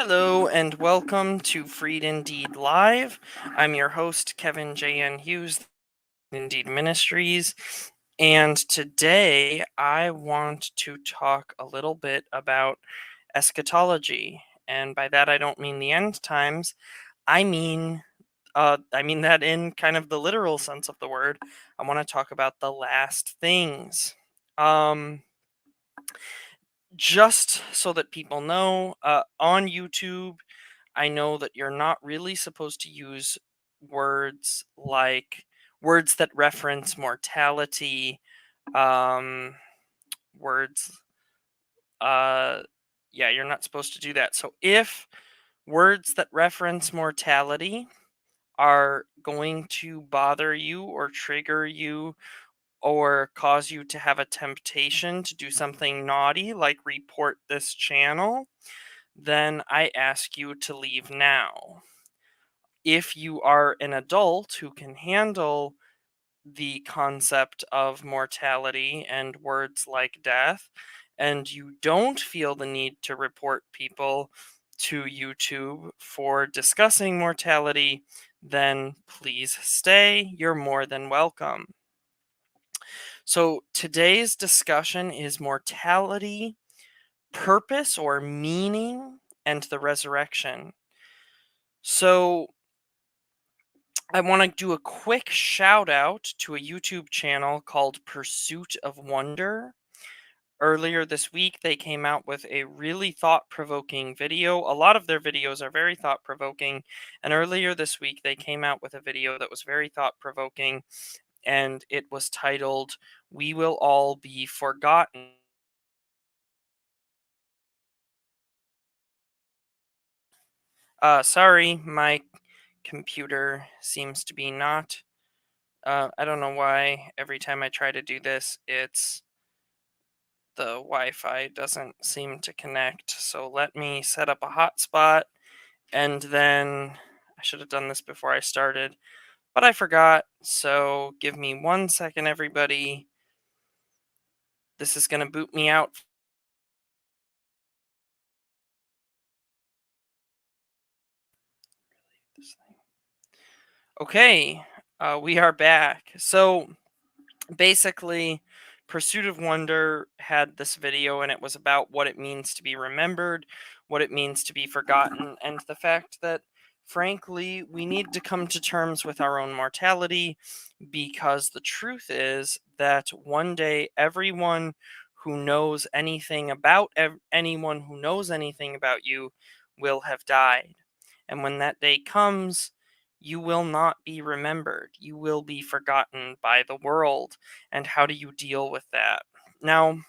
Hello and welcome to Freed Indeed Live. I'm your host, Kevin J.N. Hughes, Indeed Ministries, and today I want to talk a little bit about eschatology. And by that I don't mean the end times. I mean I mean that in kind of the literal sense of the word. I want to talk about the last things. Um just so that people know, on YouTube I know that you're not really supposed to use words like words that reference mortality, um, words, uh, yeah, you're not supposed to do that. So if words that reference mortality are going to bother you or trigger you or cause you to have a temptation to do something naughty, like report this channel, then I ask you to leave now. If you are an adult who can handle the concept of mortality and words like death, and you don't feel the need to report people to YouTube for discussing mortality, then please stay. You're more than welcome. So, today's discussion is mortality, purpose or meaning, and the resurrection. So, I want to do a quick shout out to a YouTube channel called Pursuit of Wonder. Earlier this week, they came out with a really thought provoking video. A lot of their videos are very thought provoking. And earlier this week, they came out with a video that was very thought provoking. And it was titled, "We Will All Be Forgotten." Sorry, my computer seems to be not. I don't know why every time I try to do this, the Wi-Fi doesn't seem to connect. So let me set up a hotspot, and then I should have done this before I started, but I forgot. So give me 1 second, everybody. This is going to boot me out. Okay, we are back. So basically, Pursuit of Wonder had this video, and it was about what it means to be remembered, what it means to be forgotten, and the fact that, frankly, we need to come to terms with our own mortality, because the truth is that one day everyone who knows anything about anyone who knows anything about you will have died. And when that day comes, you will not be remembered. You will be forgotten by the world. And how do you deal with that? Now,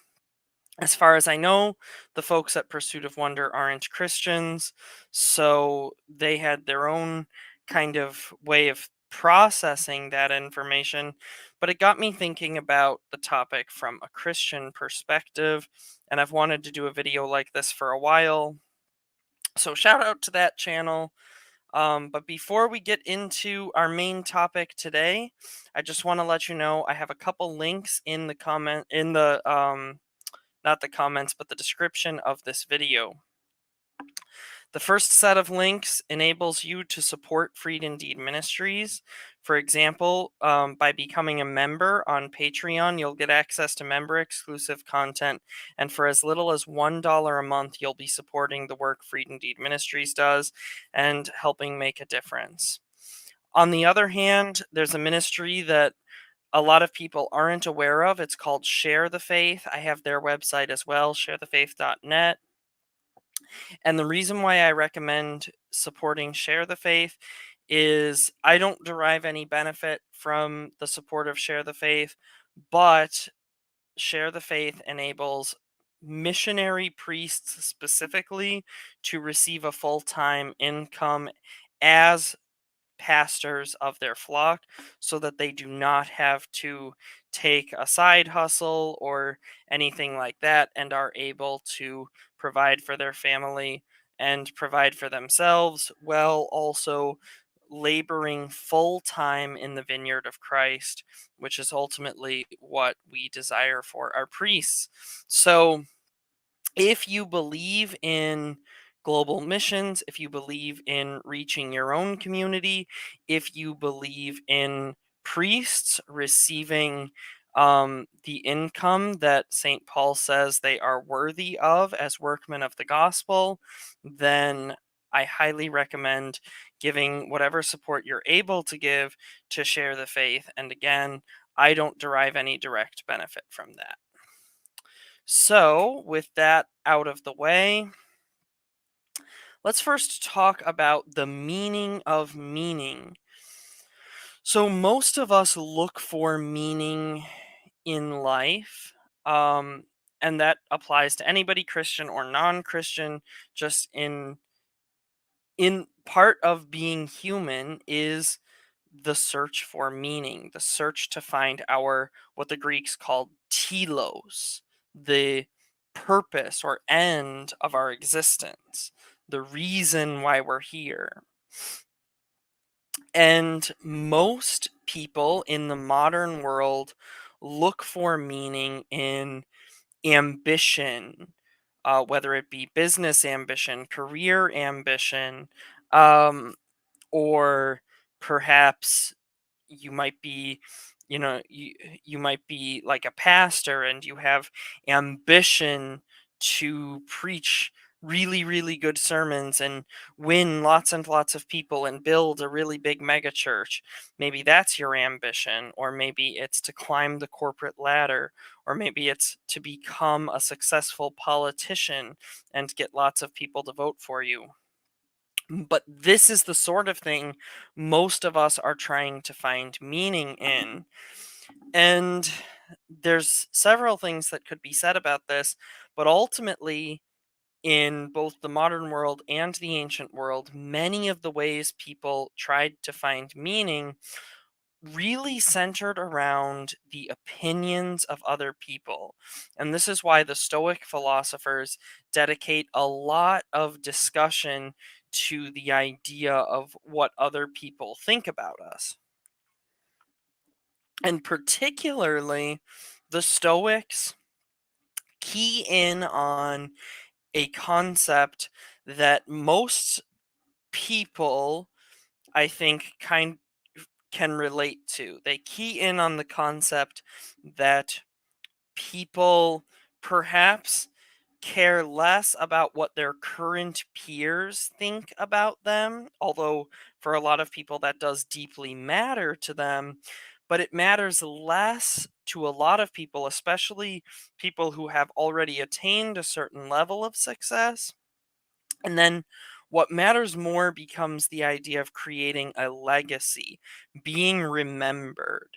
as far as I know, the folks at Pursuit of Wonder aren't Christians, so they had their own kind of way of processing that information. But it got me thinking about the topic from a Christian perspective, and I've wanted to do a video like this for a while. So, shout out to that channel. But before we get into our main topic today, I just want to let you know I have a couple links in the comment in the not the comments, but the description of this video. The first set of links enables you to support Freed Indeed Ministries. For example, by becoming a member on Patreon, you'll get access to member exclusive content. And for as little as $1 a month, you'll be supporting the work Freed Indeed Ministries does and helping make a difference. On the other hand, there's a ministry that a lot of people aren't aware of. It's called Share the Faith. I have their website as well, sharethefaith.net. And the reason why I recommend supporting Share the Faith is I don't derive any benefit from the support of Share the Faith, but Share the Faith enables missionary priests specifically to receive a full-time income as pastors of their flock, so that they do not have to take a side hustle or anything like that, and are able to provide for their family and provide for themselves, while also laboring full time in the vineyard of Christ, which is ultimately what we desire for our priests. So if you believe in global missions, if you believe in reaching your own community, if you believe in priests receiving the income that St. Paul says they are worthy of as workmen of the gospel, then I highly recommend giving whatever support you're able to give to share the faith. And again, I don't derive any direct benefit from that. So, with that out of the way, let's first talk about the meaning of meaning. So, most of us look for meaning in life, um, and that applies to anybody, Christian or non-Christian. Just in part of being human is the search for meaning, the search to find our what the Greeks called telos, the purpose or end of our existence, the reason why we're here. And most people in the modern world look for meaning in ambition, whether it be business ambition, career ambition, um, or perhaps you might be you might be like a pastor and you have ambition to preach really really good sermons and win lots and lots of people and build a really big mega church. Maybe that's your ambition, or maybe it's to climb the corporate ladder, or maybe it's to become a successful politician and get lots of people to vote for you. But this is the sort of thing most of us are trying to find meaning in. And there's several things that could be said about this, but ultimately, in both the modern world and the ancient world, many of the ways people tried to find meaning really centered around the opinions of other people. And this is why the Stoic philosophers dedicate a lot of discussion to the idea of what other people think about us. And particularly, the Stoics key in on a concept that most people, I think, can relate to. They key in on the concept that people perhaps care less about what their current peers think about them, although for a lot of people that does deeply matter to them, but it matters less to a lot of people, especially people who have already attained a certain level of success. And then what matters more becomes the idea of creating a legacy, being remembered.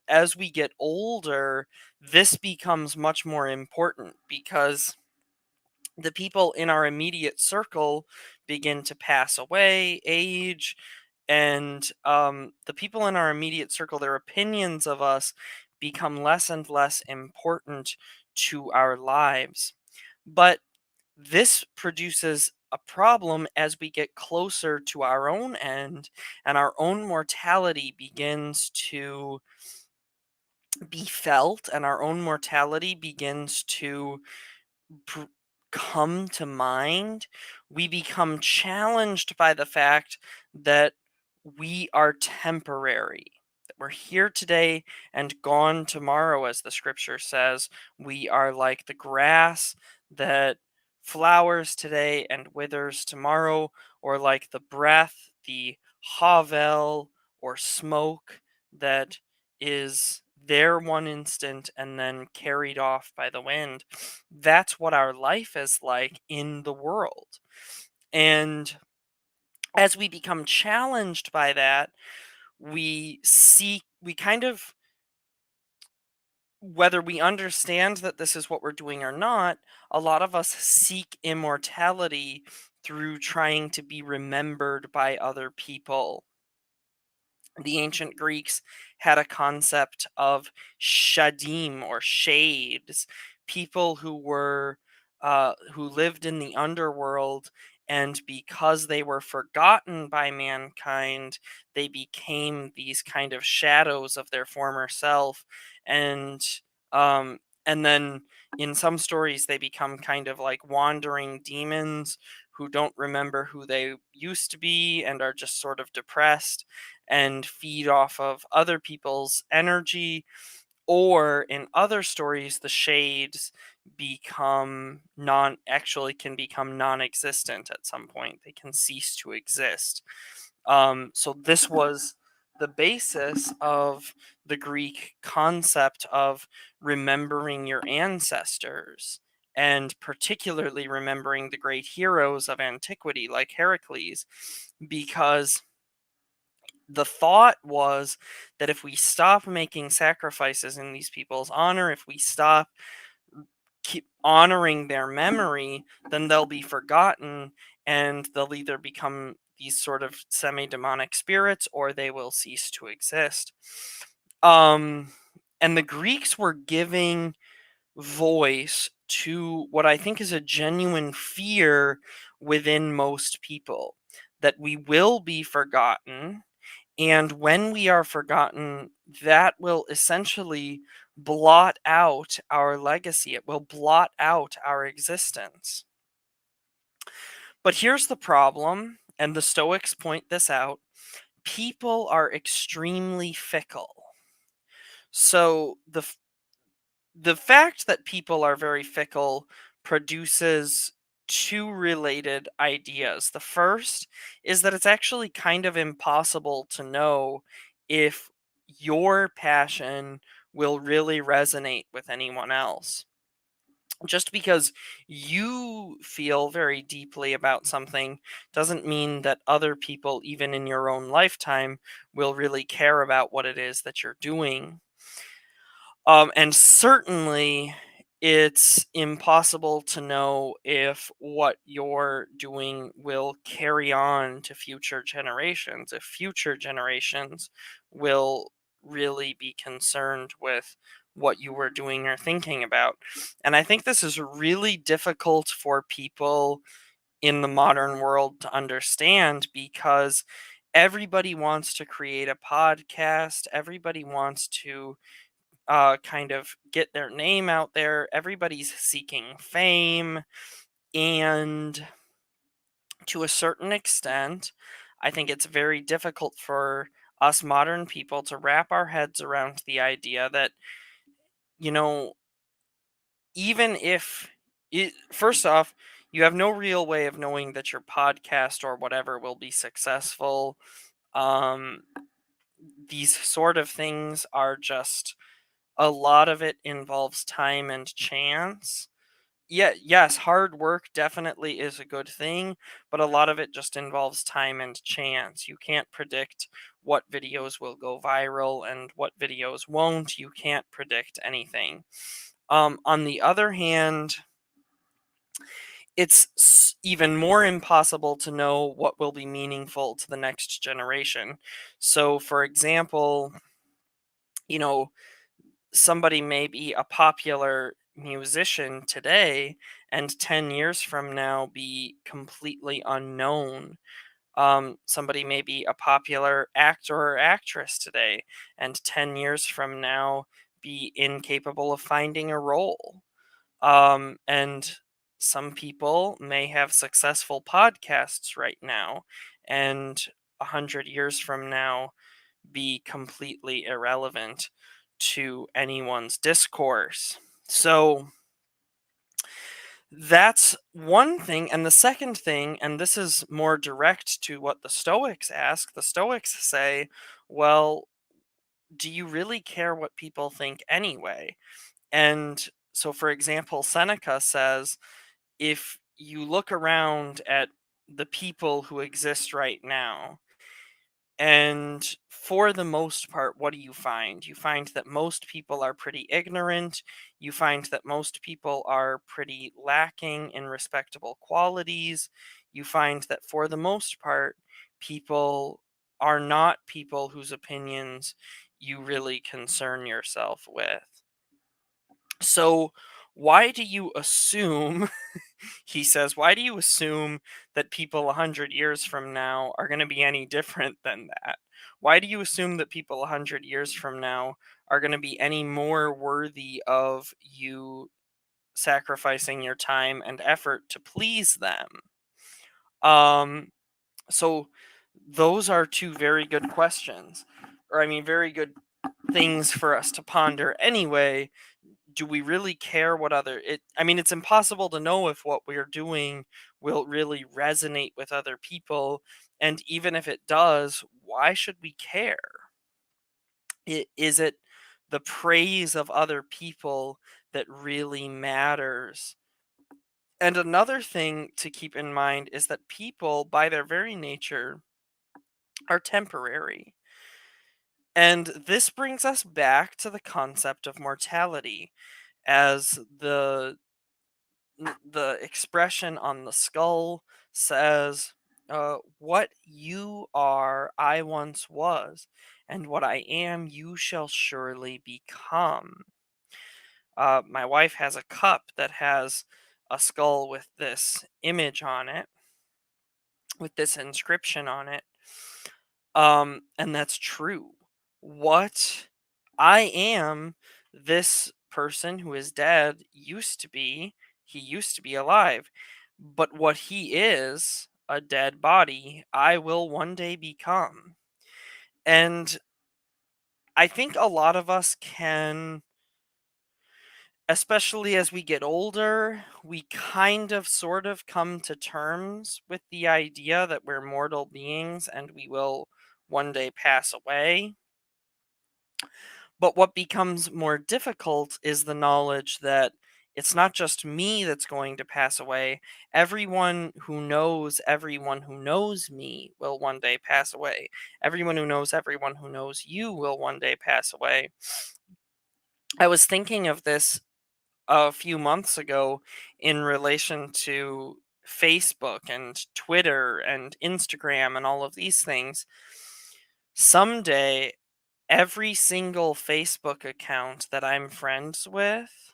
As we get older, this becomes much more important because the people in our immediate circle begin to pass away, age, and the people in our immediate circle, their opinions of us become less and less important to our lives. But this produces a problem as we get closer to our own end and our own mortality begins to be felt and our own mortality begins to pr- come to mind. We become challenged by the fact that we are temporary, that we're here today and gone tomorrow, as the scripture says. We are like the grass that flowers today and withers tomorrow, or like the breath, the havel, or smoke that is there one instant and then carried off by the wind. That's what our life is like in the world. And as we become challenged by that, we kind of, whether we understand that this is what we're doing or not, a lot of us seek immortality through trying to be remembered by other people. The ancient Greeks had a concept of shadim, or shades, people who lived in the underworld, and because they were forgotten by mankind, they became these kind of shadows of their former self, and and then in some stories they become kind of like wandering demons who don't remember who they used to be and are just sort of depressed and feed off of other people's energy. Or in other stories, the shades become non actually can become non-existent at some point. They can cease to exist. So this was the basis of the Greek concept of remembering your ancestors, and particularly remembering the great heroes of antiquity like Heracles, because the thought was that if we stop making sacrifices in these people's honor, if we stop keep honoring their memory, then they'll be forgotten, and they'll either become these sort of semi-demonic spirits or they will cease to exist. Um, and the Greeks were giving voice to what I think is a genuine fear within most people, that we will be forgotten, and when we are forgotten, that will essentially blot out our legacy. It will blot out our existence. But here's the problem, and the Stoics point this out: people are extremely fickle. So the fact that people are very fickle produces two related ideas. The first is that it's actually kind of impossible to know if your passion will really resonate with anyone else. Just because you feel very deeply about something doesn't mean that other people, even in your own lifetime, will really care about what it is that you're doing. And certainly, it's impossible to know if what you're doing will carry on to future generations, if future generations will really be concerned with what you were doing or thinking about. And I think this is really difficult for people in the modern world to understand, because everybody wants to create a podcast, everybody wants to kind of get their name out there. Everybody's seeking fame. And to a certain extent, I think it's very difficult for us modern people to wrap our heads around the idea that, you know, even if first off, you have no real way of knowing that your podcast or whatever will be successful. Um, these sort of things are just, a lot of it involves time and chance. Yeah, yes, hard work definitely is a good thing, but a lot of it just involves time and chance. You can't predict what videos will go viral and what videos won't. You can't predict anything. On the other hand, it's even more impossible to know what will be meaningful to the next generation. So, for example, you know, somebody may be a popular musician today and 10 years from now be completely unknown. Somebody may be a popular actor or actress today and 10 years from now be incapable of finding a role. And some people may have successful podcasts right now and 100 years from now be completely irrelevant to anyone's discourse. So that's one thing. And the second thing, and this is more direct to what the Stoics ask, the Stoics say, well, do you really care what people think anyway? And so, for example, Seneca says, if you look around at the people who exist right now, and for the most part, what do you find? You find that most people are pretty ignorant. You find that most people are pretty lacking in respectable qualities. You find that for the most part, people are not people whose opinions you really concern yourself with. So, why do you assume, he says, why do you assume that people 100 years from now are going to be any different than that? Why do you assume that people 100 years from now are going to be any more worthy of you sacrificing your time and effort to please them? Um, so those are two very good questions, or I mean, very good things for us to ponder anyway. Do we really care what other it I mean, it's impossible to know if what we're doing will really resonate with other people, and even if it does, why should we care? Is it the praise of other people that really matters? And another thing to keep in mind is that people, by their very nature, are temporary. And this brings us back to the concept of mortality, as the expression on the skull says, "What you are, I once was, and what I am, you shall surely become." My wife has a cup that has a skull with this image on it, with this inscription on it. And that's true. What I am, this person who is dead he used to be alive. But what he is, a dead body, I will one day become. And I think a lot of us can, especially as we get older, we kind of sort of come to terms with the idea that we're mortal beings and we will one day pass away. But what becomes more difficult is the knowledge that it's not just me that's going to pass away. Everyone who knows me will one day pass away. Everyone who knows you will one day pass away. I was thinking of this a few months ago in relation to Facebook and Twitter and Instagram and all of these things. Someday, every single Facebook account that I'm friends with,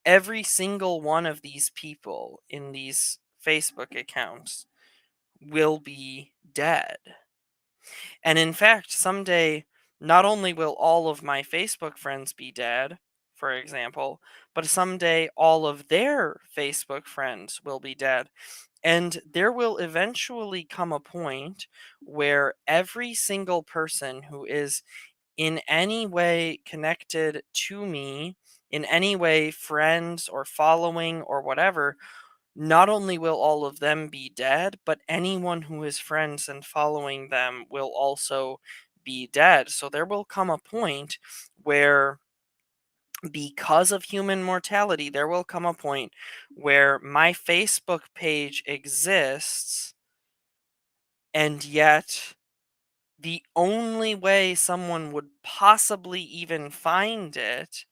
every single one of these people in these Facebook accounts will be dead. And in fact, someday, not only will all of my Facebook friends be dead, for example, but someday all of their Facebook friends will be dead. And there will eventually come a point where every single person who is in any way connected to me, in any way friends or following or whatever, not only will all of them be dead, but anyone who is friends and following them will also be dead. So there will come a point where, because of human mortality, there will come a point where my Facebook page exists, and yet the only way someone would possibly even find it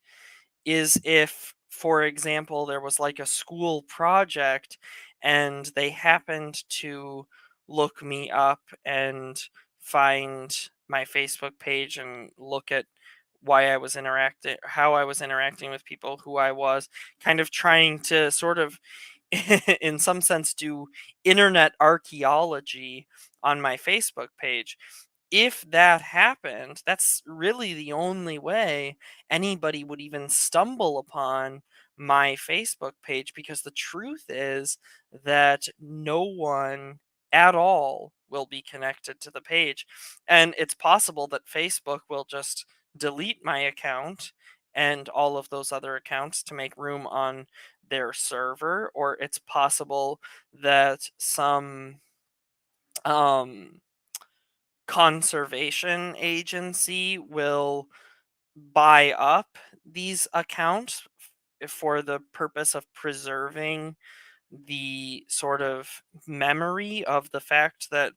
is if, for example, there was like a school project and they happened to look me up and find my Facebook page and look at how I was interacting with people, who I was, kind of trying to sort of, in some sense, do internet archaeology on my Facebook page. If that happened, that's really the only way anybody would even stumble upon my Facebook page, because the truth is that no one at all will be connected to the page. And it's possible that Facebook will just delete my account and all of those other accounts to make room on their server, or it's possible that some um conservation agency will buy up these accounts for the purpose of preserving the sort of memory of the fact that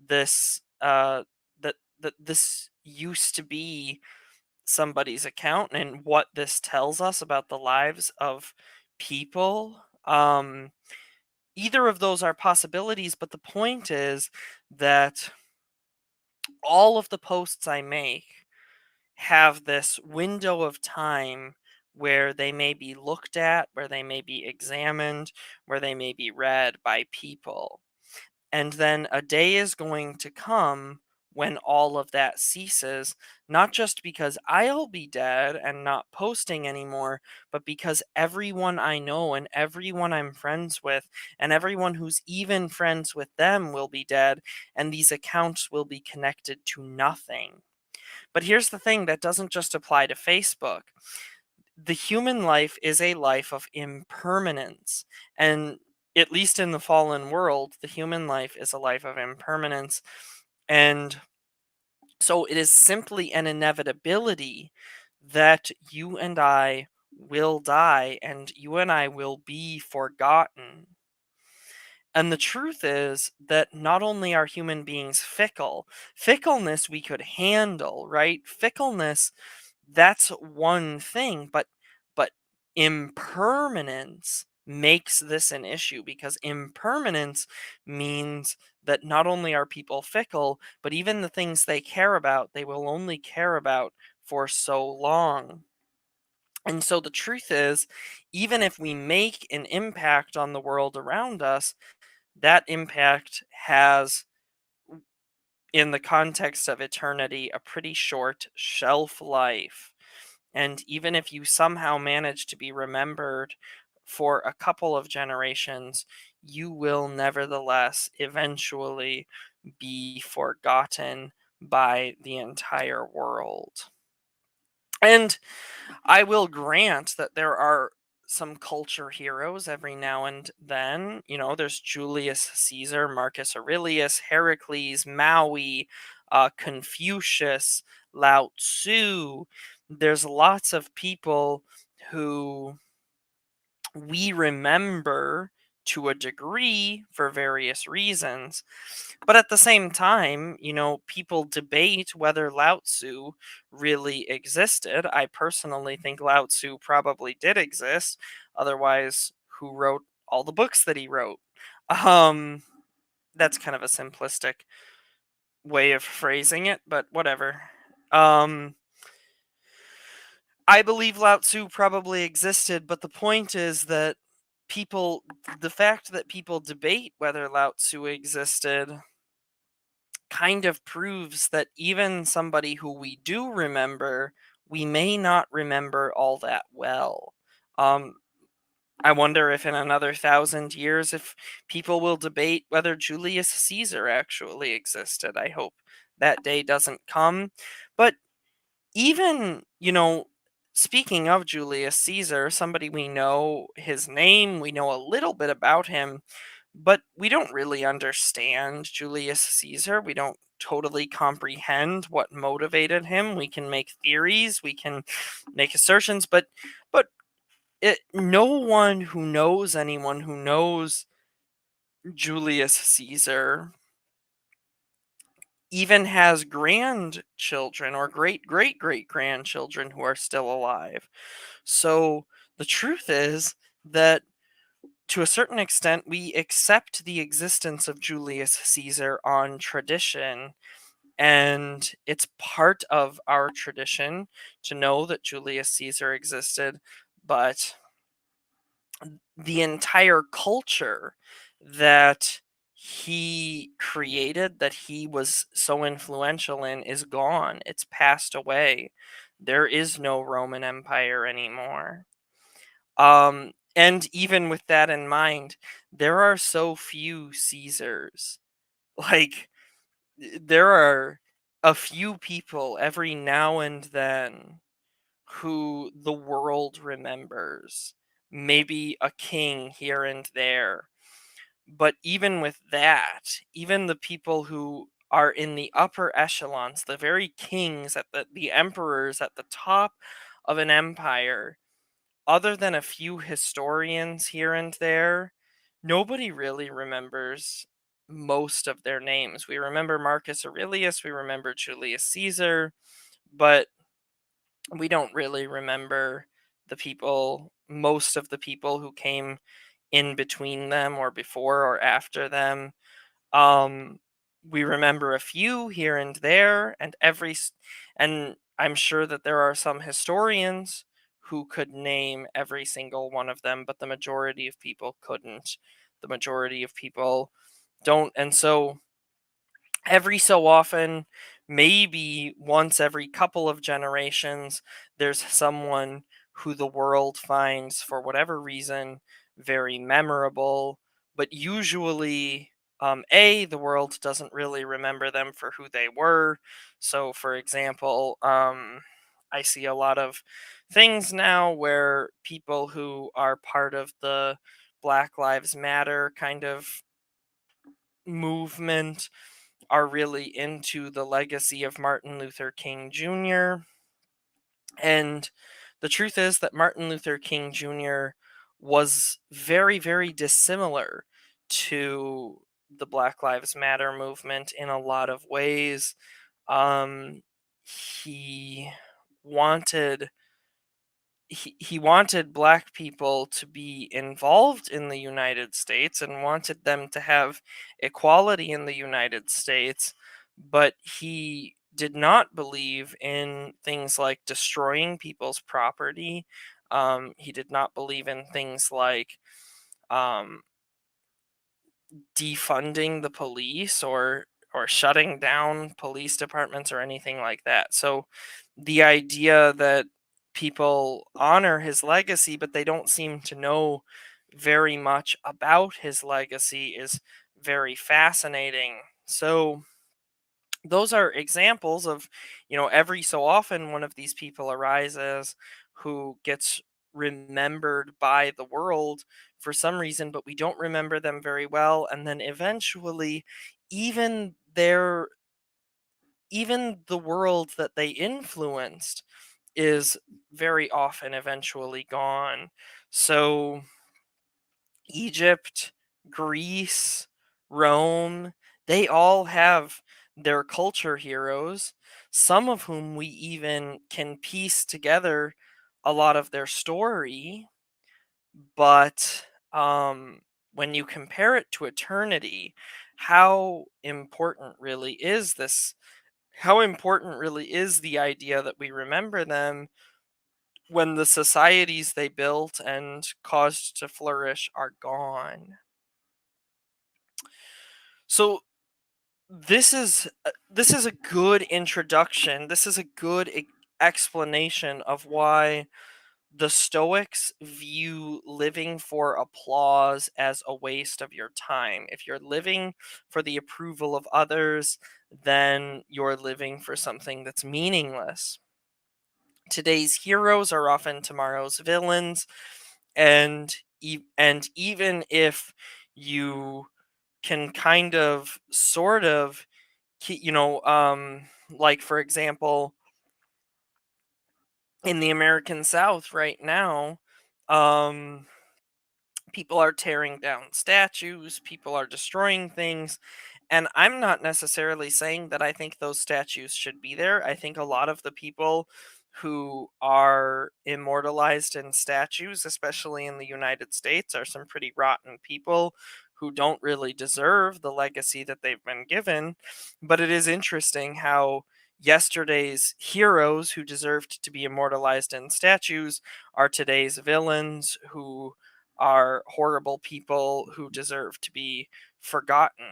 this this used to be somebody's account, and what this tells us about the lives of people. Either of those are possibilities, but the point is that all of the posts I make have this window of time where they may be looked at, where they may be examined, where they may be read by people. And then a day is going to come when all of that ceases, not just because I'll be dead and not posting anymore, but because everyone I know and everyone I'm friends with and everyone who's even friends with them will be dead, and these accounts will be connected to nothing. But here's the thing, that doesn't just apply to Facebook. The human life is a life of impermanence. And at least in the fallen world, the human life is a life of impermanence. And so it is simply an inevitability that you and I will die and you and I will be forgotten. And the truth is that not only are human beings fickle, fickleness we could handle, right? Fickleness, that's one thing, but impermanence makes this an issue, because impermanence means that not only are people fickle, but even the things they care about, they will only care about for so long. And so the truth is, even if we make an impact on the world around us, that impact has, in the context of eternity, a pretty short shelf life. And even if you somehow manage to be remembered for a couple of generations, you will nevertheless eventually be forgotten by the entire world. And I will grant that there are some culture heroes every now and then. You know, there's Julius Caesar, Marcus Aurelius, Heracles, Maui, Confucius, Lao Tzu. There's lots of people who we remember to a degree for various reasons. But at the same time, you know, people debate whether Lao Tzu really existed. I personally think Lao Tzu probably did exist. Otherwise, who wrote all the books that he wrote? Um, that's kind of a simplistic way of phrasing it, but whatever. Um, I believe Lao Tzu probably existed, but the point is that people, the fact that people debate whether Lao Tzu existed kind of proves that even somebody who we do remember, we may not remember all that well. Um, I wonder if in another 1,000 years, if people will debate whether Julius Caesar actually existed. I hope that day doesn't come. But even, you know, speaking of Julius Caesar, somebody we know his name, we know a little bit about him, but we don't really understand Julius Caesar. We don't totally comprehend what motivated him. We can make theories, we can make assertions, but no one who knows anyone who knows Julius Caesar even has grandchildren or great great great grandchildren who are still alive. So the truth is that to a certain extent, we accept the existence of Julius Caesar on tradition, and it's part of our tradition to know that Julius Caesar existed, but the entire culture that he created, that he was so influential in, is gone. It's passed away. There is no Roman Empire anymore. And even with that in mind, there are so few Caesars. Like, there are a few people every now and then who the world remembers. Maybe a king here and there. But even with that, even the people who are in the upper echelons, the very kings at the emperors at the top of an empire, other than a few historians here and there, nobody really remembers most of their names. We remember Marcus Aurelius, we remember Julius Caesar, but we don't really remember most of the people who came in between them or before or after them. Um, we remember a few here and there, and and I'm sure that there are some historians who could name every single one of them, but the majority of people couldn't. The majority of people don't, and so Every so often, maybe once every couple of generations, there's someone who the world finds, for whatever reason, very memorable. But usually, the world doesn't really remember them for who they were. So, for example, I see a lot of things now where people who are part of the Black Lives Matter kind of movement are really into the legacy of Martin Luther King Jr. And the truth is that Martin Luther King Jr. was very, very dissimilar to the Black Lives Matter movement in a lot of ways. Um, he wanted he wanted black people to be involved in the United States and wanted them to have equality in the United States, but he did not believe in things like destroying people's property. He did not believe in things like um, defunding the police or shutting down police departments or anything like that. So the idea that people honor his legacy but they don't seem to know very much about his legacy is very fascinating. So those are examples of, every so often one of these people arises who gets remembered by the world for some reason, but we don't remember them very well. And then eventually, even their even the world that they influenced is very often eventually gone. So Egypt, Greece, Rome, they all have their culture heroes, some of whom we even can piece together a lot of their story. But when you compare it to eternity, how important really is this? How important really is the idea that we remember them when the societies they built and caused to flourish are gone? So this is a good introduction. This is a good explanation of why the Stoics view living for applause as a waste of your time. If you're living for the approval of others, then you're living for something that's meaningless. Today's heroes are often tomorrow's villains, and and even if you can kind of sort of like for example in the American South right now, um people are tearing down statues, people are destroying things, and I'm not necessarily saying that I think those statues should be there. I think a lot of the people who are immortalized in statues, especially in the United States, are some pretty rotten people who don't really deserve the legacy that they've been given. But it is interesting how yesterday's heroes who deserved to be immortalized in statues are today's villains who are horrible people who deserve to be forgotten.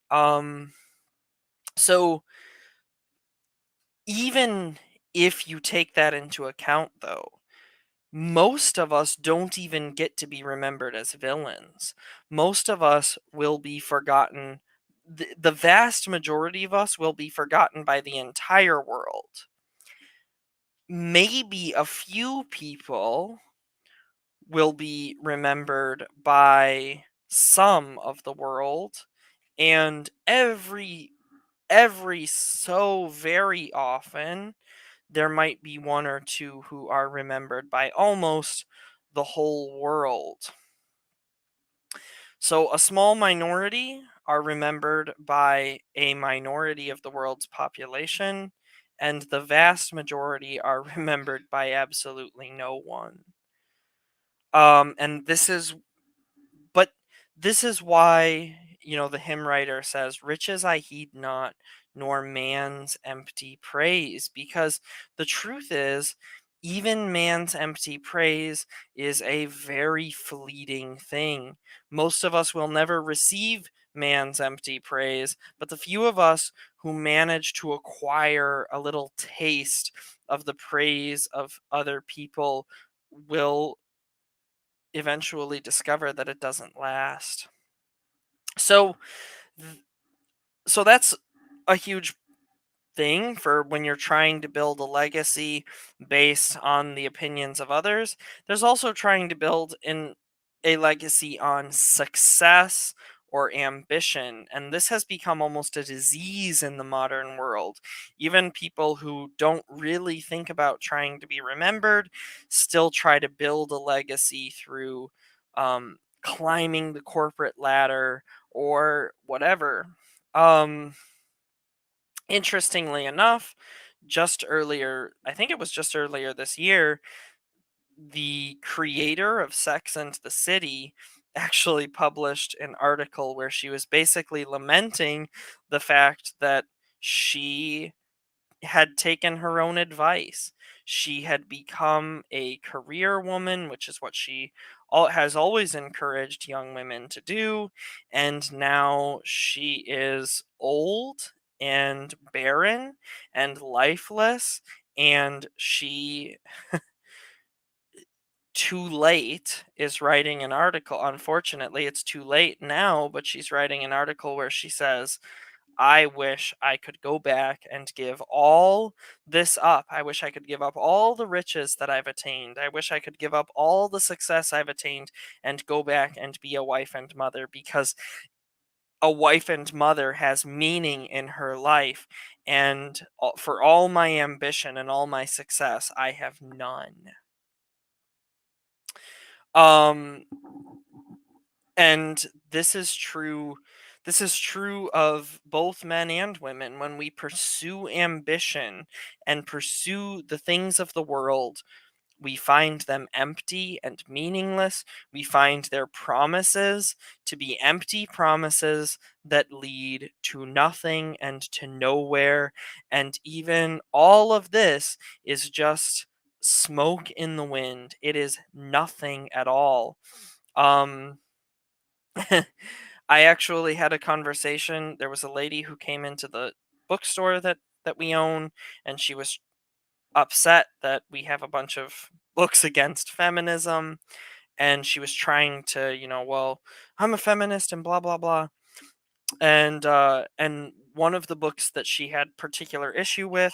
Um, so even if you take that into account, though, most of us don't even get to be remembered as villains. Most of us will be forgotten. The vast majority of us will be forgotten by the entire world. Maybe a few people will be remembered by some of the world, and every so very often there might be one or two who are remembered by almost the whole world. So a small minority are remembered by a minority of the world's population, and the vast majority are remembered by absolutely no one. And this is But this is why, the hymn writer says, "Riches I heed not, nor man's empty praise." Because the truth is, even man's empty praise is a very fleeting thing. Most of us will never receive man's empty praise, but the few of us who manage to acquire a little taste of the praise of other people will eventually discover that it doesn't last. So, th- so that's a huge thing for when you're trying to build a legacy based on the opinions of others. There's also trying to build in a legacy on success or ambition, and this has become almost a disease in the modern world. Even people who don't really think about trying to be remembered still try to build a legacy through climbing the corporate ladder or whatever. um Interestingly enough, just earlier, I think it was just earlier this year, the creator of Sex and the City actually published an article where she was basically lamenting the fact that she had taken her own advice. She had become a career woman, which is what she has always encouraged young women to do. And now she is old and barren and lifeless. And she, too late, is writing an article. Unfortunately, it's too late now, but she's writing an article where she says, I wish I could go back and give all this up. I wish I could give up all the riches that I've attained. I wish I could give up all the success I've attained and go back and be a wife and mother, because a wife and mother has meaning in her life. And for all my ambition and all my success, I have none. Um, and this is true of both men and women. When we pursue ambition and pursue the things of the world, we find them empty and meaningless. We find their promises to be empty promises that lead to nothing and to nowhere. And even all of this is just smoke in the wind. It is nothing at all. um I actually had a conversation. There was a lady who came into the bookstore that we own, and she was upset that we have a bunch of books against feminism, and she was trying to, well, I'm a feminist and blah blah blah. And one of the books that she had particular issue with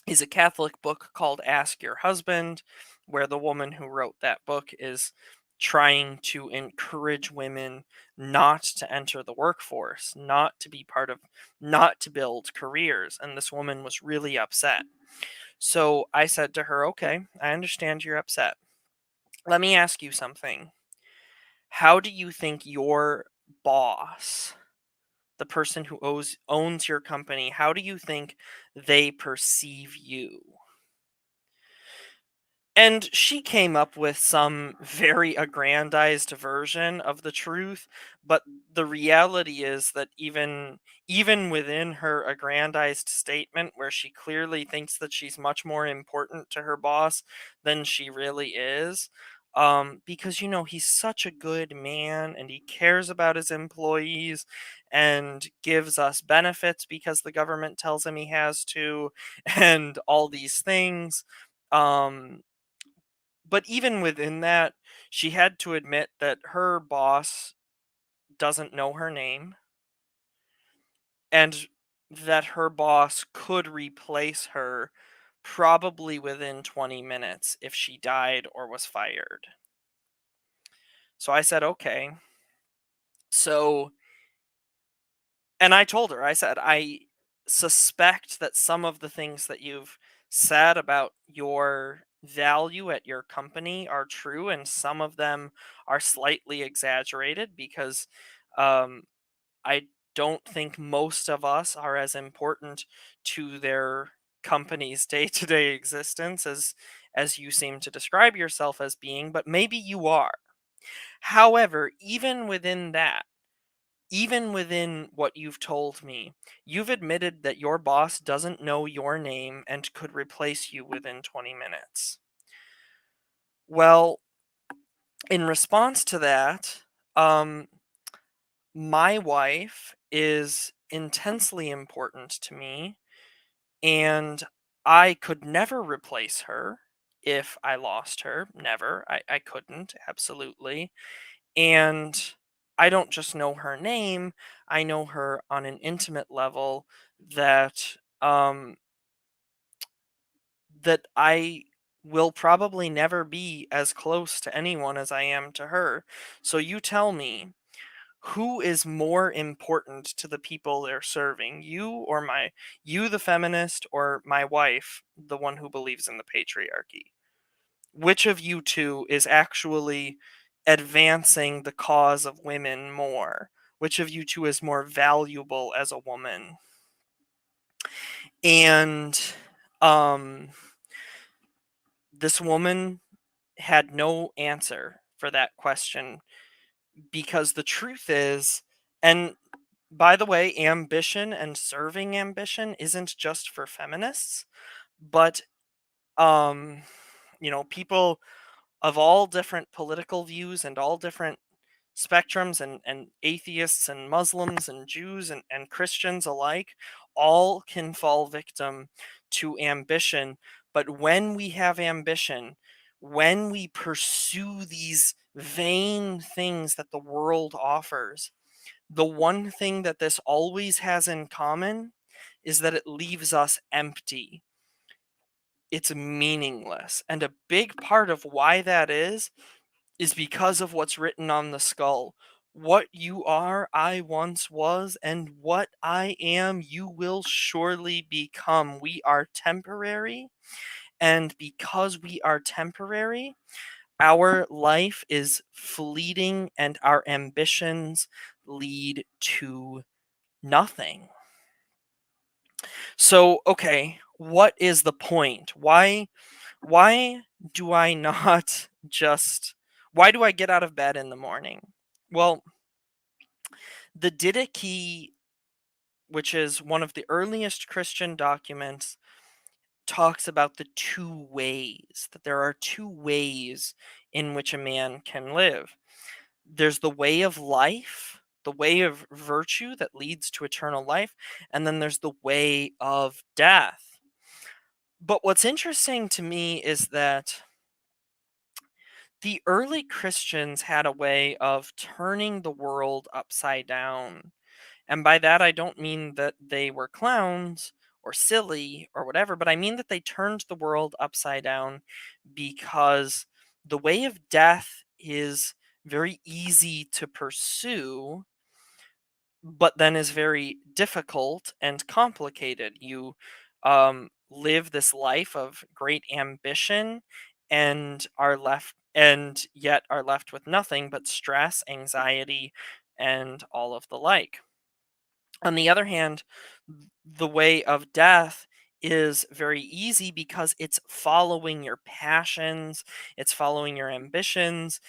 is a Catholic book called Ask Your Husband, where the woman who wrote that book is trying to encourage women not to enter the workforce, not to be part of, not to build careers. And this woman was really upset. So I said to her, okay, I understand you're upset. Let me ask you something. How do you think your boss, the person who owns your company, how do you think they perceive you? And she came up with some very aggrandized version of the truth, but the reality is that even within her aggrandized statement, where she clearly thinks that she's much more important to her boss than she really is, because he's such a good man and he cares about his employees and gives us benefits because the government tells him he has to, and all these things. Um, but even within that, she had to admit that her boss doesn't know her name, and that her boss could replace her probably within 20 minutes if she died or was fired. So I said, okay. So, and I told her, I said, I suspect that some of the things that you've said about your value at your company are true, and some of them are slightly exaggerated, because um, I don't think most of us are as important to their company's day-to-day existence as you seem to describe yourself as being, but maybe you are. However, even within what you've told me, you've admitted that your boss doesn't know your name and could replace you within 20 minutes. Well, in response to that, um, My wife is intensely important to me, and I could never replace her if I lost her. Never. I couldn't, absolutely. And I don't just know her name, I know her on an intimate level that that I will probably never be as close to anyone as I am to her. So you tell me, who is more important to the people they're serving? You the feminist, or my wife, the one who believes in the patriarchy? Which of you two is actually advancing the cause of women more? Which of you two is more valuable as a woman? And um this woman had no answer for that question, because the truth is, and by the way, ambition and serving ambition isn't just for feminists, but um people of all different political views and all different spectrums, and atheists and Muslims and Jews and Christians alike, all can fall victim to ambition. But when we have ambition, when we pursue these vain things that the world offers, the one thing that this always has in common is that it leaves us empty. It's meaningless. And a big part of why that is because of what's written on the skull. What you are, I once was, and what I am, you will surely become. We are temporary, and because we are temporary, our life is fleeting, and our ambitions lead to nothing. So, okay, what is the point? Why do I not just why do I get out of bed in the morning? Well, the Didache, which is one of the earliest Christian documents, talks about the two ways, that there are two ways in which a man can live. There's the way of life, the way of virtue that leads to eternal life, and then there's the way of death. But what's interesting to me is that the early Christians had a way of turning the world upside down. And by that, I don't mean that they were clowns or silly or whatever, but I mean that they turned the world upside down because the way of death is very easy to pursue, but then is very difficult and complicated. You live this life of great ambition, and yet are left with nothing but stress, anxiety, and all of the like. On the other hand, the way of death is very easy because it's following your passions, it's following your ambitions,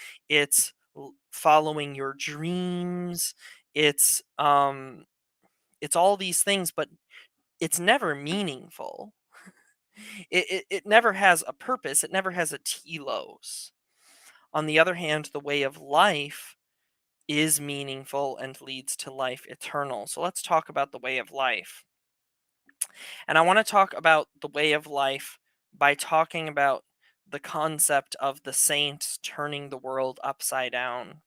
following your dreams, it's all these things, but it's never meaningful. It never has a purpose, it never has a telos. On the other hand, the way of life is meaningful and leads to life eternal. So let's talk about the way of life. And I want to talk about the way of life by talking about the concept of the saints turning the world upside down.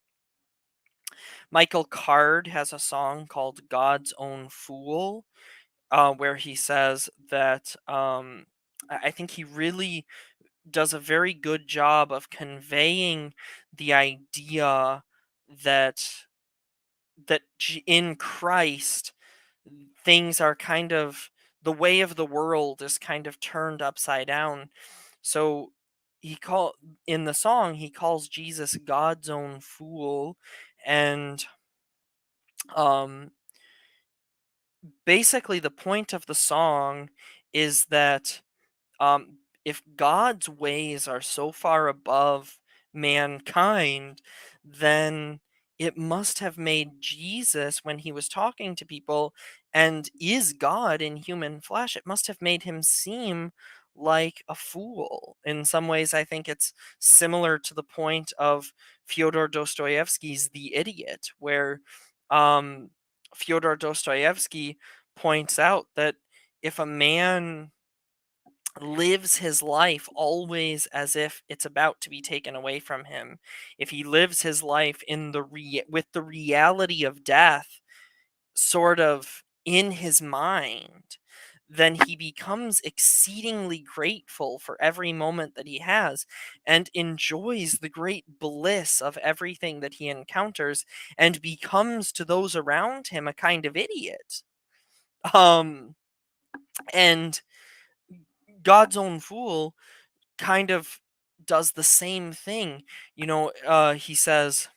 Michael Card has a song called God's Own Fool, where he says that I think he really does a very good job of conveying the idea that in Christ things are kind of, the way of the world is kind of turned upside down. So he call in the song he calls Jesus God's own fool, and um basically the point of the song is that if God's ways are so far above mankind, then it must have made Jesus, when he was talking to people and is God in human flesh, it must have made him seem like a fool. In some ways, I think it's similar to the point of Fyodor Dostoevsky's The Idiot, where um, Fyodor Dostoevsky points out that if a man lives his life always as if it's about to be taken away from him, if he lives his life in with the reality of death sort of in his mind, then he becomes exceedingly grateful for every moment that he has and enjoys the great bliss of everything that he encounters and becomes to those around him a kind of idiot. Um and God's own fool kind of does the same thing. He says,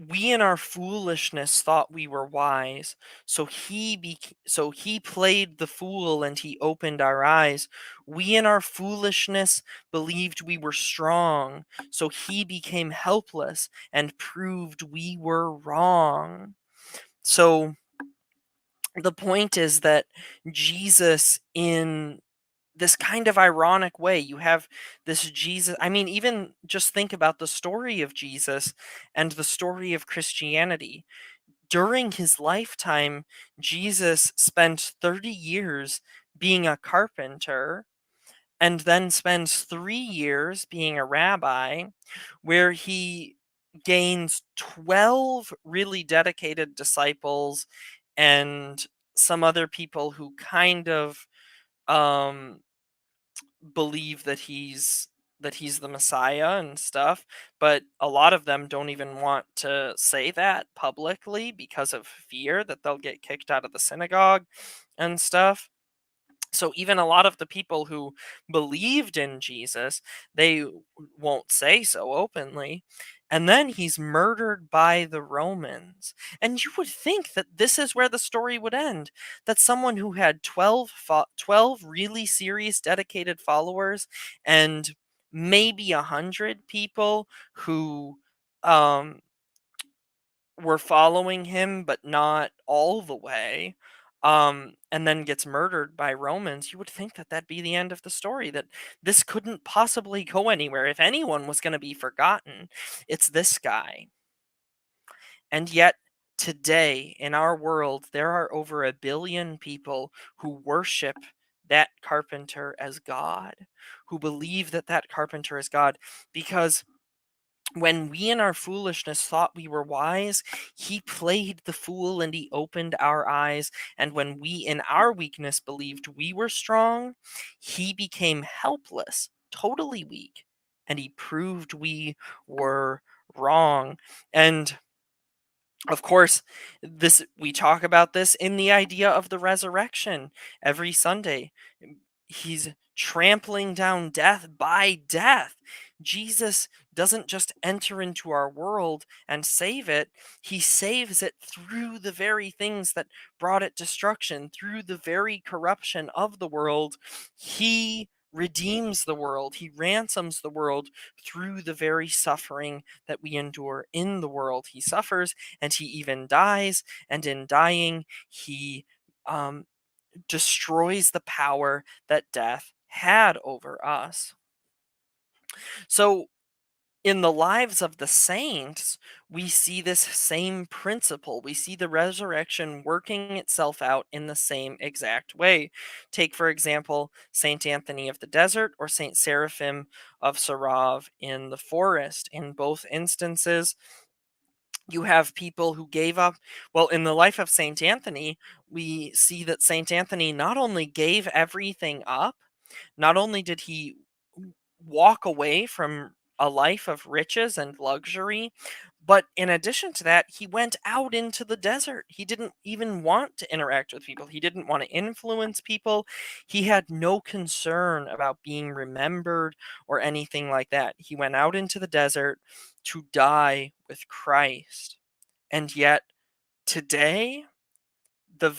we in our foolishness thought we were wise, so he played the fool and he opened our eyes. We in our foolishness believed we were strong, so he became helpless and proved we were wrong. So the point is that Jesus, in this kind of ironic way, you have this Jesus. I mean, even just think about the story of Jesus and the story of Christianity. During his lifetime, Jesus spent 30 years being a carpenter and then spends 3 years being a rabbi, where he gains 12 really dedicated disciples and some other people who kind of um believe that he's the Messiah and stuff, but a lot of them don't even want to say that publicly because of fear that they'll get kicked out of the synagogue and stuff. So even a lot of the people who believed in Jesus, they won't say so openly. And then he's murdered by the Romans. And you would think that this is where the story would end. That someone who had 12 really serious, dedicated followers and maybe 100 people who um, were following him, but not all the way, and then gets murdered by Romans, you would think that that'd be the end of the story, that this couldn't possibly go anywhere. If anyone was going to be forgotten, it's this guy. And yet, today, in our world, there are over 1 billion people who worship that carpenter as God, who believe that that carpenter is God, because when we in our foolishness thought we were wise, he played the fool and he opened our eyes. And when we in our weakness believed we were strong, he became helpless, totally weak, and he proved we were wrong. And of course, this we talk about this in the idea of the resurrection every Sunday. He's trampling down death by death. Jesus doesn't just enter into our world and save it, he saves it through the very things that brought it destruction, through the very corruption of the world. He redeems the world, he ransoms the world through the very suffering that we endure in the world. He suffers and he even dies, and in dying, he um, destroys the power that death had over us. So, in the lives of the saints, we see this same principle. We see the resurrection working itself out in the same exact way. Take, for example, Saint Anthony of the Desert or Saint Seraphim of Sarov in the forest. In both instances, you have people who gave up. Well, in the life of Saint Anthony, we see that Saint Anthony not only gave everything up, not only did he walk away from a life of riches and luxury, but in addition to that, he went out into the desert. He didn't even want to interact with people, he didn't want to influence people. He had no concern about being remembered or anything like that. He went out into the desert to die with Christ. And yet, today, the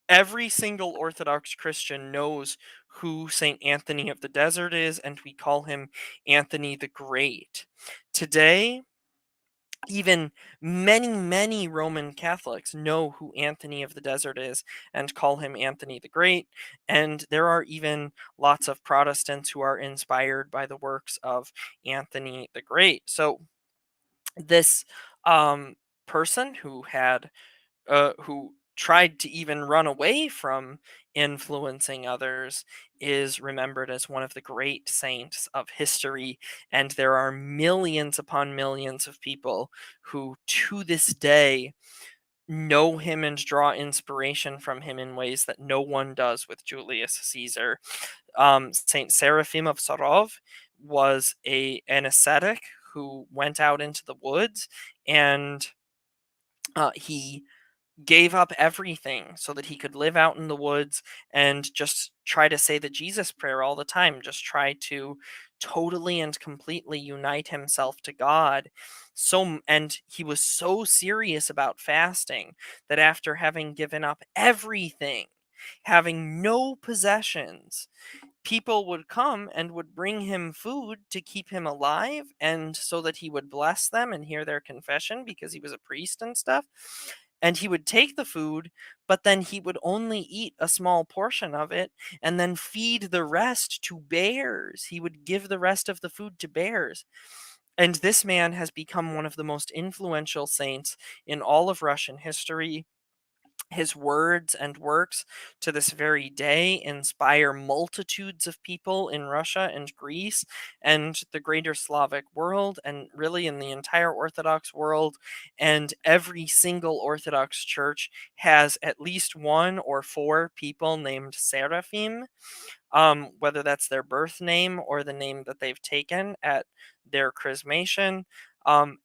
every single Orthodox Christian knows who St. Anthony of the Desert is, and we call him Anthony the Great. Today, even many, many Roman Catholics know who Anthony of the Desert is and call him Anthony the Great. And there are even lots of Protestants who are inspired by the works of Anthony the Great. So, This um, person who tried to even run away from influencing others is remembered as one of the great saints of history. And there are millions upon millions of people who, to this day, know him and draw inspiration from him in ways that no one does with Julius Caesar. Saint Seraphim of Sarov was an ascetic who went out into the woods, and he gave up everything so that he could live out in the woods and just try to say the Jesus prayer all the time, just try to totally and completely unite himself to God. And he was so serious about fasting that after having given up everything, having no possessions, people would come and would bring him food to keep him alive and so that he would bless them and hear their confession because he was a priest and stuff. And he would take the food, but then he would only eat a small portion of it and then feed the rest to bears. He would give the rest of the food to bears. And this man has become one of the most influential saints in all of Russian history. His words and works to this very day inspire multitudes of people in Russia and Greece and the greater Slavic world, and really in the entire Orthodox world. And every single Orthodox church has at least one or four people named Seraphim, whether that's their birth name or the name that they've taken at their chrismation.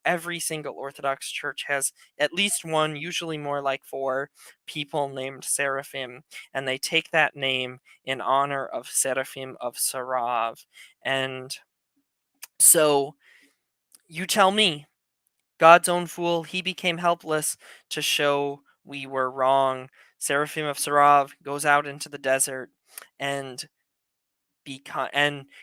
Every single Orthodox church has at least one, usually more like four, people named Seraphim, and they take that name in honor of Seraphim of Sarov. And so you tell me, God's own fool, he became helpless to show we were wrong. Seraphim of Sarov goes out into the desert and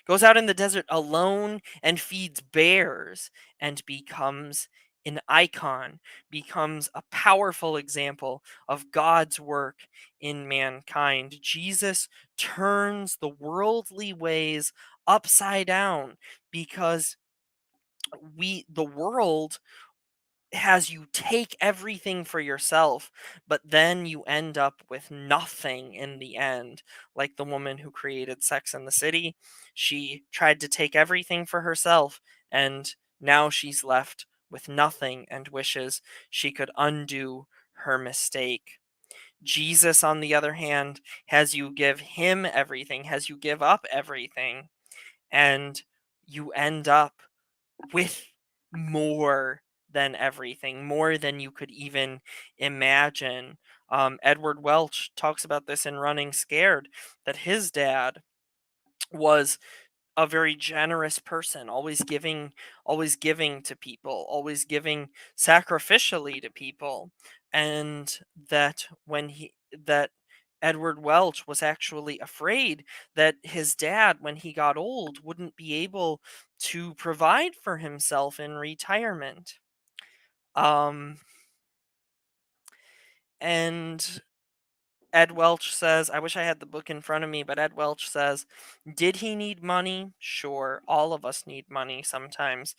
goes out in the desert alone and feeds bears and becomes an icon, becomes a powerful example of God's work in mankind. Jesus turns the worldly ways upside down because the world has you take everything for yourself, but then you end up with nothing in the end. Like the woman who created Sex and the City, she tried to take everything for herself, and now she's left with nothing and wishes she could undo her mistake. Jesus, on the other hand, has you give him everything, has you give up everything, and you end up with more than everything, more than you could even imagine. Edward Welch talks about this in Running Scared, that his dad was a very generous person, always giving to people, always giving sacrificially to people, and that Edward Welch was actually afraid that his dad, when he got old, wouldn't be able to provide for himself in retirement. Um, and Ed Welch says, I wish I had the book in front of me, but Ed Welch says, did he need money? Sure, all of us need money sometimes.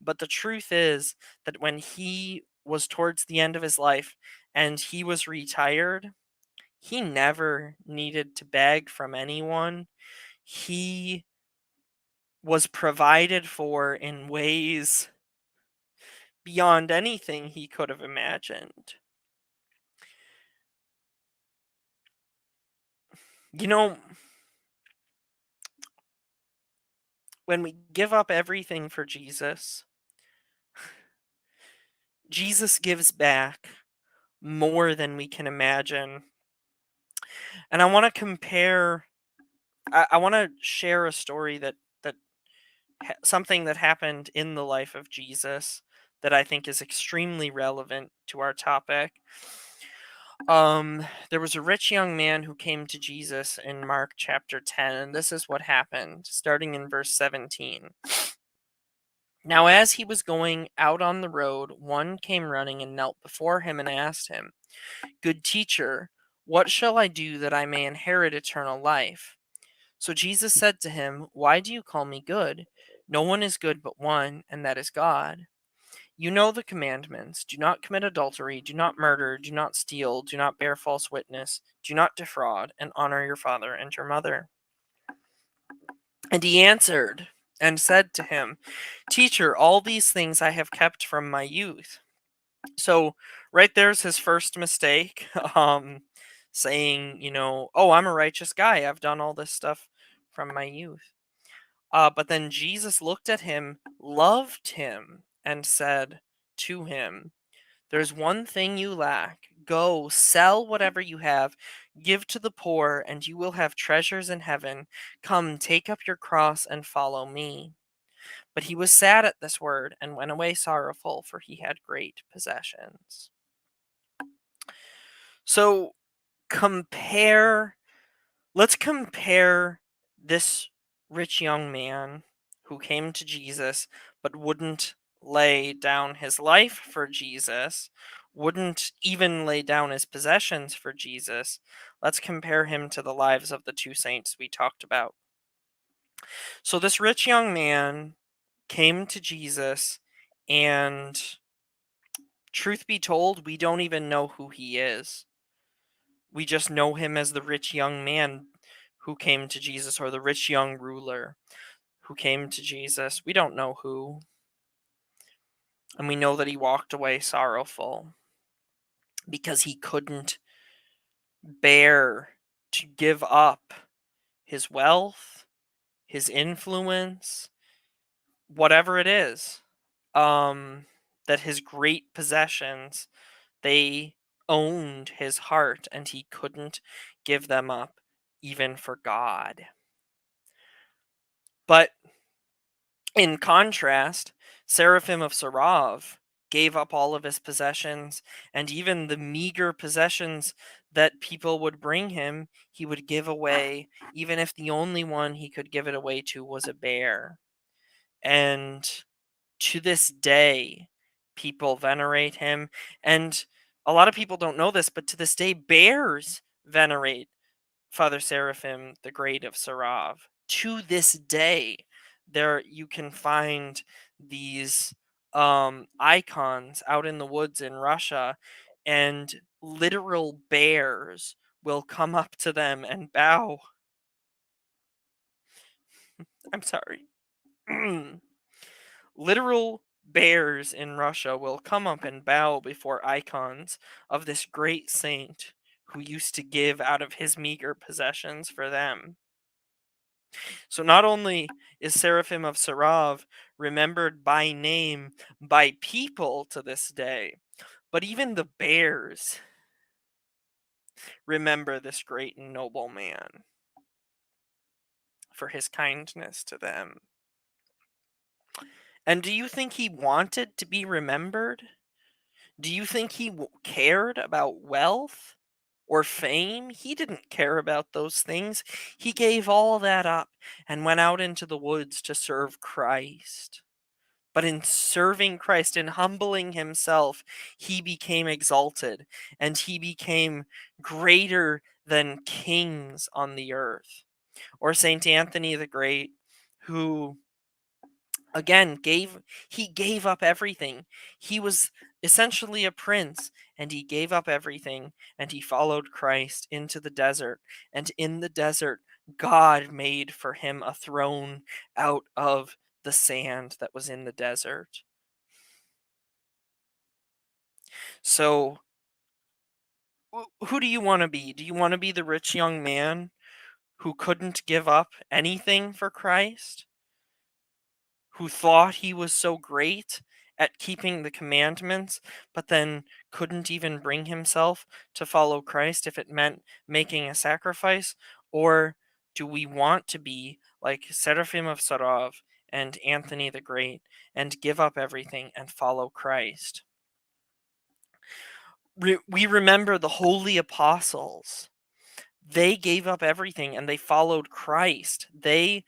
But the truth is that when he was towards the end of his life and he was retired, he never needed to beg from anyone. He was provided for in ways beyond anything he could have imagined. You know, when we give up everything for Jesus, Jesus gives back more than we can imagine. And I want to I want to share a story something that happened in the life of Jesus that I think is extremely relevant to our topic. There was a rich young man who came to Jesus in Mark chapter 10, and this is what happened, starting in verse 17. Now, as he was going out on the road, one came running and knelt before him and asked him, good teacher, what shall I do that I may inherit eternal life? So Jesus said to him, why do you call me good? No one is good but one, and that is God. You know the commandments: do not commit adultery, do not murder, do not steal, do not bear false witness, do not defraud, and honor your father and your mother." And he answered and said to him, "Teacher, all these things I have kept from my youth." So right there's his first mistake, saying, "Oh, I'm a righteous guy. I've done all this stuff from my youth." But then Jesus looked at him, loved him, and said to him, "There's one thing you lack. Go, sell whatever you have, give to the poor, and you will have treasures in heaven. Come, take up your cross and follow me." But he was sad at this word and went away sorrowful, for he had great possessions. So compare let's compare this rich young man who came to Jesus but wouldn't lay down his life for Jesus, wouldn't even lay down his possessions for Jesus. Let's compare him to the lives of the two saints we talked about. So, this rich young man came to Jesus, and truth be told, we don't even know who he is. We just know him as the rich young man who came to Jesus, or the rich young ruler who came to Jesus. We don't know who. And we know that he walked away sorrowful because he couldn't bear to give up his wealth, his influence, whatever it is. That his great possessions, they owned his heart, and he couldn't give them up even for God. But in contrast, Seraphim of Sarov gave up all of his possessions, and even the meager possessions that people would bring him, he would give away, even if the only one he could give it away to was a bear. And to this day, people venerate him. And a lot of people don't know this, but to this day, bears venerate Father Seraphim the Great of Sarov. To this day, there you can find these icons out in the woods in Russia, and literal bears will come up to them and bow. I'm sorry. Literal bears in Russia will come up and bow before icons of this great saint who used to give out of his meager possessions for them. So not only is Seraphim of Sarov remembered by name by people to this day, but even the bears remember this great and noble man for his kindness to them. And do you think he wanted to be remembered? Do you think he cared about wealth or fame? He didn't care about those things. He gave all that up and went out into the woods to serve Christ. But in serving Christ, in humbling himself, he became exalted, and he became greater than kings on the earth. Or Saint Anthony the Great, who again gave up everything. He was essentially a prince, and he gave up everything, and he followed Christ into the desert. And in the desert, God made for him a throne out of the sand that was in the desert. So who do you want to be? Do you want to be the rich young man who couldn't give up anything for Christ, who thought he was so great at keeping the commandments, but then couldn't even bring himself to follow Christ if it meant making a sacrifice? Or do we want to be like Seraphim of Sarov and Anthony the Great and give up everything and follow Christ? We remember the holy apostles. They gave up everything and they followed Christ. They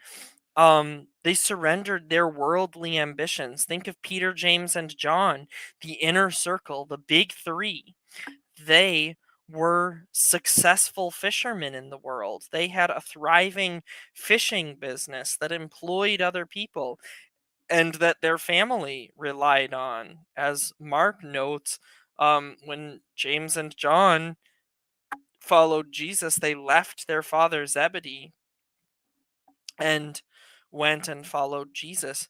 surrendered their worldly ambitions. Think of Peter, James, and John, the inner circle, the big three. They were successful fishermen in the world. They had a thriving fishing business that employed other people. and that their family relied on. As Mark notes, when James and John followed Jesus, they left their father Zebedee and went and followed Jesus.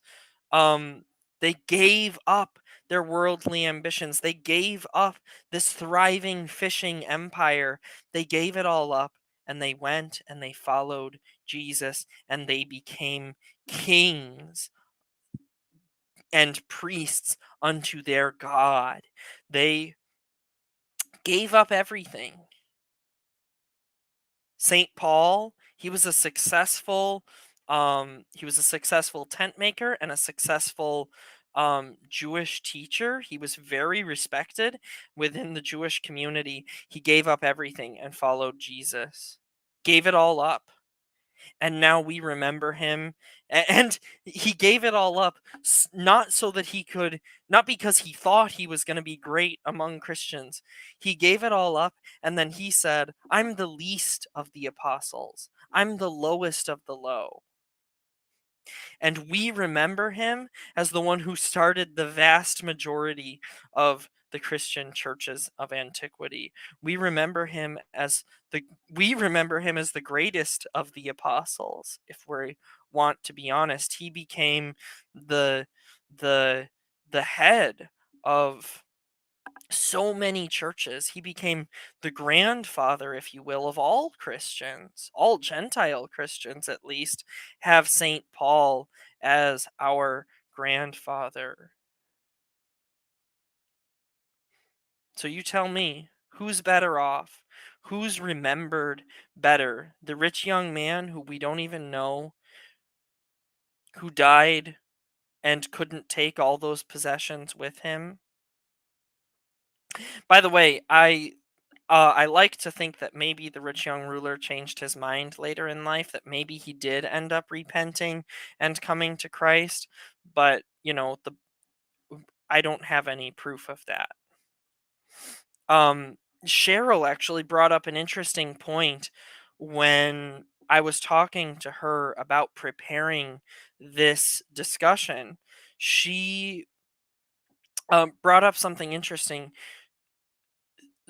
Um, they gave up their worldly ambitions. They gave up this thriving fishing empire. They gave it all up and they went and they followed Jesus and they became kings and priests unto their God. They gave up everything. Saint Paul, he was a successful tent maker and a successful Jewish teacher. He was very respected within the Jewish community. He gave up everything and followed Jesus. Gave it all up. And now we remember him, and he gave it all up, not so that he could, not because he thought he was going to be great among Christians. He gave it all up, and then he said, I'm the least of the apostles, I'm the lowest of the low. And we remember him as the one who started the vast majority of the Christian churches of antiquity. We remember him as we remember him as the greatest of the apostles. If we want to be honest, he became the the the head of so many churches. He became the grandfather, if you will, of all Christians. All Gentile Christians, at least, have St. Paul as our grandfather. So you tell me, who's better off? Who's remembered better? The rich young man who we don't even know, who died and couldn't take all those possessions with him? By the way, I like to think that maybe the rich young ruler changed his mind later in life, that maybe he did end up repenting and coming to Christ, but I don't have any proof of that. Cheryl actually brought up an interesting point when I was talking to her about preparing this discussion. She brought up something interesting.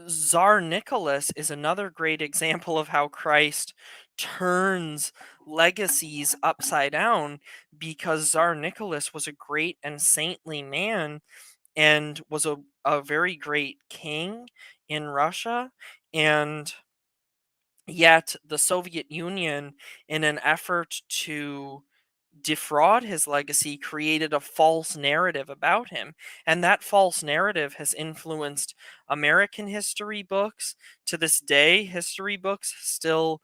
Tsar Nicholas is another great example of how Christ turns legacies upside down, because Tsar Nicholas was a great and saintly man and was a very great king in Russia. And yet, the Soviet Union, in an effort to defraud his legacy, created a false narrative about him. And that false narrative has influenced American history books. To this day, history books still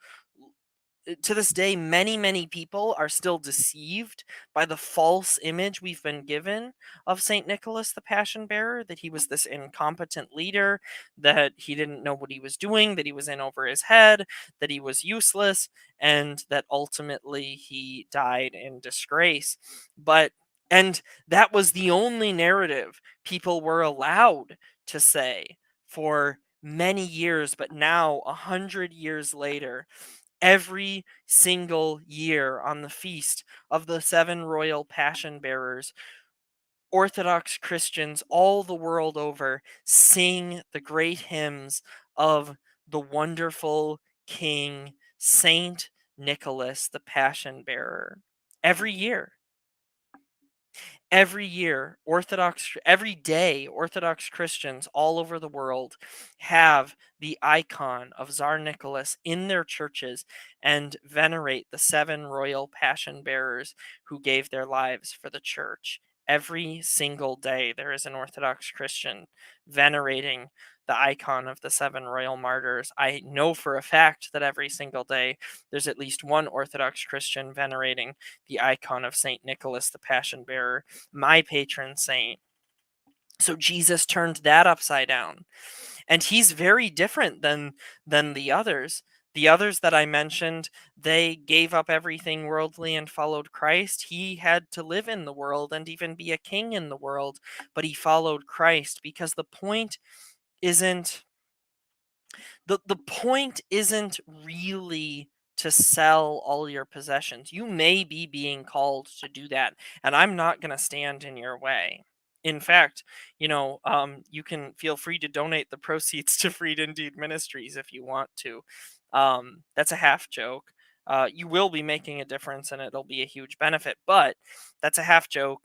to this day, many, many people are still deceived by the false image we've been given of St. Nicholas the Passion Bearer, that he was this incompetent leader, that he didn't know what he was doing, that he was in over his head, that he was useless, and that ultimately he died in disgrace. But and that was the only narrative people were allowed to say for many years. But now, 100 years later, every single year on the feast of the seven royal passion bearers, Orthodox Christians all the world over sing the great hymns of the wonderful King Saint Nicholas the Passion Bearer. Every year. Every day, Orthodox Christians all over the world have the icon of Tsar Nicholas in their churches and venerate the seven royal passion bearers who gave their lives for the church. Every single day, there is an Orthodox Christian venerating the icon of the seven royal martyrs. I know for a fact that every single day, there's at least one Orthodox Christian venerating the icon of Saint Nicholas the Passion Bearer, my patron saint. So Jesus turned that upside down. And he's very different than the others. The others that I mentioned, they gave up everything worldly and followed Christ. He had to live in the world and even be a king in the world, but he followed Christ because isn't the point isn't really to sell all your possessions. You may be being called to do that, and I'm not going to stand in your way. In fact, you can feel free to donate the proceeds to Freed Indeed Ministries if you want to. That's a half joke. You will be making a difference, and it'll be a huge benefit. But that's a half joke.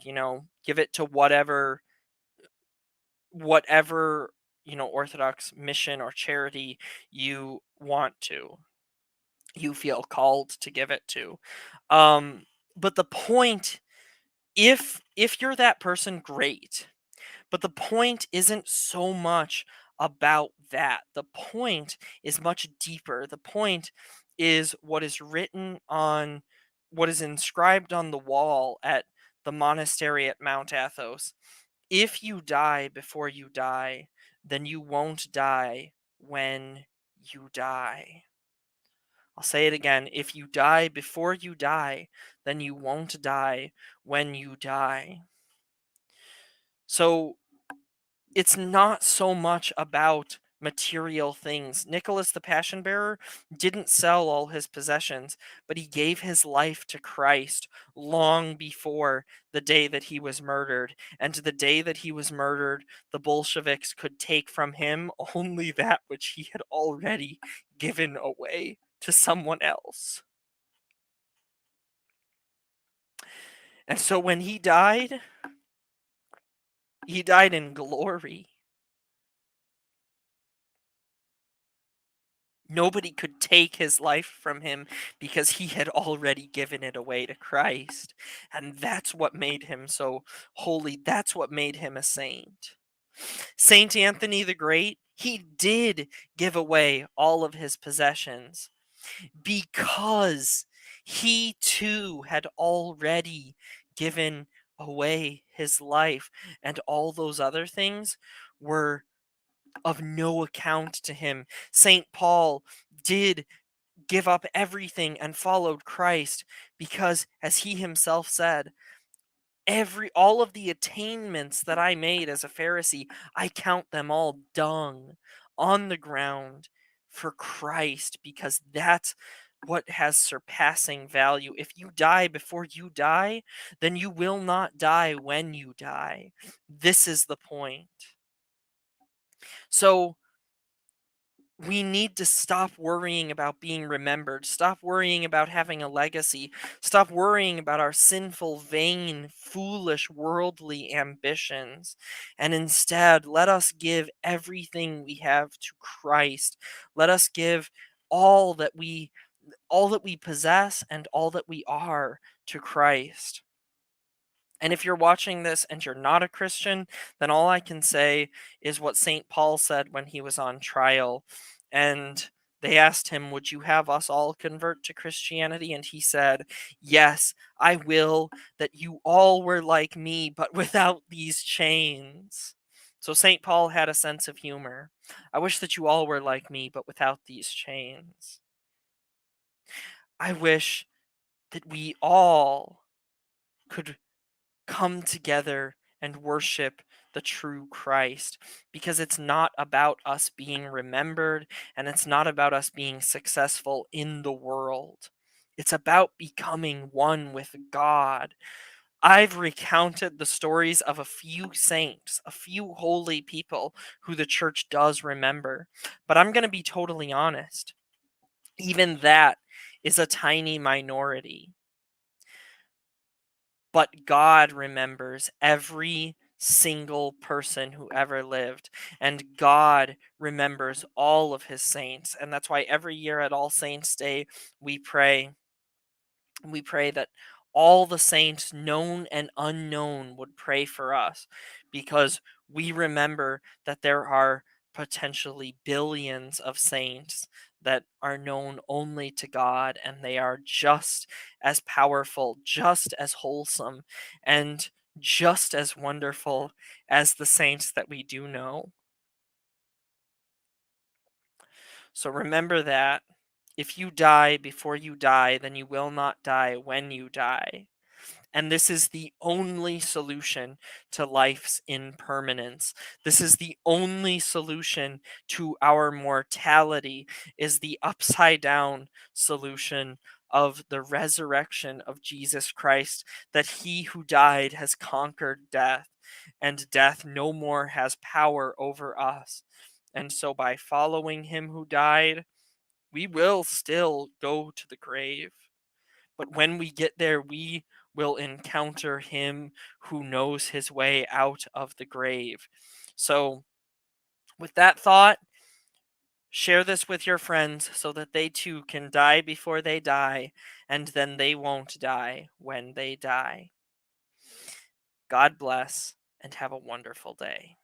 Give it to whatever Orthodox mission or charity you want to, you feel called to give it to. Um, but the point, if you're that person, great. But the point isn't so much about that. The point is much deeper. The point is what is inscribed on the wall at the monastery at Mount Athos. If you die before you die, then you won't die when you die. I'll say it again. If you die before you die, then you won't die when you die. So it's not so much about material things. Nicholas the Passion Bearer didn't sell all his possessions, but he gave his life to Christ long before the day that he was murdered. And the day that he was murdered, the Bolsheviks could take from him only that which he had already given away to someone else. And so when he died in glory. Nobody could take his life from him because he had already given it away to Christ. And that's what made him so holy. That's what made him a saint. Saint Anthony the Great, he did give away all of his possessions because he too had already given away his life. And all those other things were of no account to him. St. Paul did give up everything and followed Christ because, as he himself said, all of the attainments that I made as a Pharisee, I count them all dung on the ground for Christ, because that's what has surpassing value. If you die before you die, then you will not die when you die. This is the point. So we need to stop worrying about being remembered, stop worrying about having a legacy, stop worrying about our sinful, vain, foolish, worldly ambitions, and instead let us give everything we have to Christ. Let us give all that we all that we possess and all that we are to Christ. And if you're watching this and you're not a Christian, then all I can say is what St. Paul said when he was on trial. And they asked him, "Would you have us all convert to Christianity?" And he said, "Yes, I will, that you all were like me, but without these chains." So St. Paul had a sense of humor. I wish that you all were like me, but without these chains. I wish that we all could come together and worship the true Christ, because it's not about us being remembered and it's not about us being successful in the world. It's about becoming one with God. I've recounted the stories of a few saints, a few holy people who the church does remember, but I'm going to be totally honest. Even that is a tiny minority. But God remembers every single person who ever lived, and God remembers all of his saints. And that's why every year at All Saints Day we pray that all the saints, known and unknown, would pray for us, because we remember that there are potentially billions of saints that are known only to God, and they are just as powerful, just as wholesome, and just as wonderful as the saints that we do know. So remember that. If you die before you die, then you will not die when you die. And this is the only solution to life's impermanence. This is the only solution to our mortality, is the upside down solution of the resurrection of Jesus Christ, that he who died has conquered death, and death no more has power over us. And so by following him who died, we will still go to the grave. But when we get there, we will encounter him who knows his way out of the grave. So, with that thought, share this with your friends so that they too can die before they die, and then they won't die when they die. God bless, and have a wonderful day.